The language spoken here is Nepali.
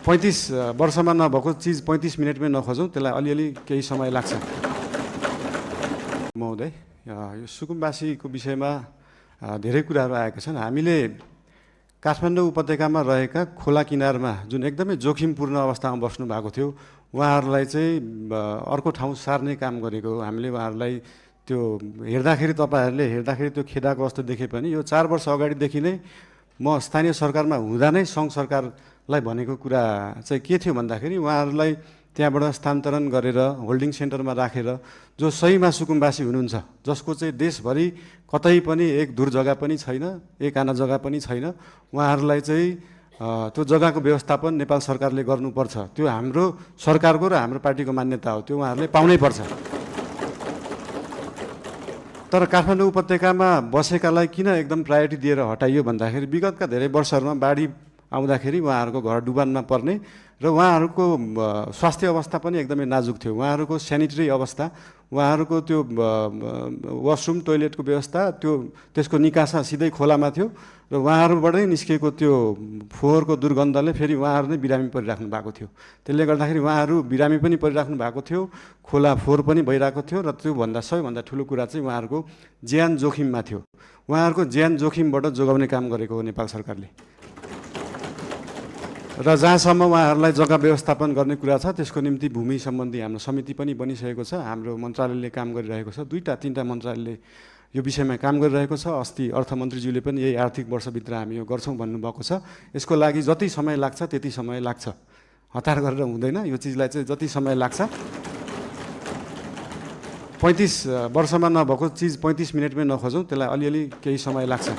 35 वर्षमा नभएको चिज 35 मिनटमै नखोजौँ, त्यसलाई अलिअलि केही समय लाग्छ। महोदय, यो सुकुम्बासीको विषयमा धेरै कुराहरू आएका छन्। हामीले काठमाडौँ उपत्यकामा रहेका खोला किनारमा जुन एकदमै जोखिमपूर्ण अवस्थामा बस्नु भएको थियो, उहाँहरूलाई चाहिँ अर्को ठाउँ सार्ने काम गरेको हो। हामीले उहाँहरूलाई त्यो हेर्दाखेरि, तपाईँहरूले हेर्दाखेरि त्यो खेदाको अवस्था देखे पनि यो 4 वर्ष अगाडिदेखि नै म स्थानीय सरकारमा हुँदा नै सङ्घ सरकारलाई भनेको कुरा चाहिँ के थियो भन्दाखेरि उहाँहरूलाई त्यहाँबाट स्थानान्तरण गरेर होल्डिङ सेन्टरमा राखेर जो सहीमा सुकुम्बासी हुनुहुन्छ, जसको चाहिँ देशभरि कतै पनि एक दूर जग्गा पनि छैन, एक आना जग्गा पनि छैन, उहाँहरूलाई चाहिँ त्यो जग्गाको व्यवस्थापन नेपाल सरकारले गर्नुपर्छ। त्यो हाम्रो सरकारको र हाम्रो पार्टीको मान्यता हो, त्यो उहाँहरूले पाउनै पर्छ। तर काठमाडौँ उपत्यकामा बसेकालाई किन एकदम प्रायोरिटी दिएर हटाइयो भन्दाखेरि विगतका धेरै वर्षहरूमा बाढी आउँदाखेरि उहाँहरूको घर डुबानमा पर्ने र उहाँहरूको स्वास्थ्य अवस्था पनि एकदमै नाजुक थियो। उहाँहरूको सेनिटरी अवस्था, उहाँहरूको त्यो वासरुम टोइलेटको व्यवस्था, त्यसको निकासा सिधै खोलामा थियो र उहाँहरूबाटै निस्केको त्यो फोहोरको दुर्गन्धले फेरि उहाँहरू नै बिरामी परिराख्नु भएको थियो। त्यसले गर्दाखेरि उहाँहरू बिरामी पनि परिराख्नु भएको थियो, खोला फोहोर पनि भइरहेको थियो र त्योभन्दा सबैभन्दा ठुलो कुरा चाहिँ उहाँहरूको ज्यान जोखिममा थियो। उहाँहरूको ज्यान जोखिमबाट जोगाउने काम गरेको हो नेपाल सरकारले। र जहाँसम्म उहाँहरूलाई जग्गा व्यवस्थापन गर्ने कुरा छ, त्यसको निम्ति भूमि सम्बन्धी हाम्रो समिति पनि बनिसकेको छ। हाम्रो मन्त्रालयले काम गरिरहेको छ, 2-3 मन्त्रालयले यो विषयमा काम गरिरहेको छ। अस्ति अर्थमन्त्रीज्यूले पनि यही आर्थिक वर्षभित्र हामी यो गर्छौँ भन्नुभएको छ। यसको लागि जति समय लाग्छ त्यति समय लाग्छ, हतार गरेर हुँदैन। यो चिजलाई चाहिँ जति समय लाग्छ, 35 वर्षमा नभएको चिज 35 मिनटमै नखोजौँ, त्यसलाई अलिअलि केही समय लाग्छ।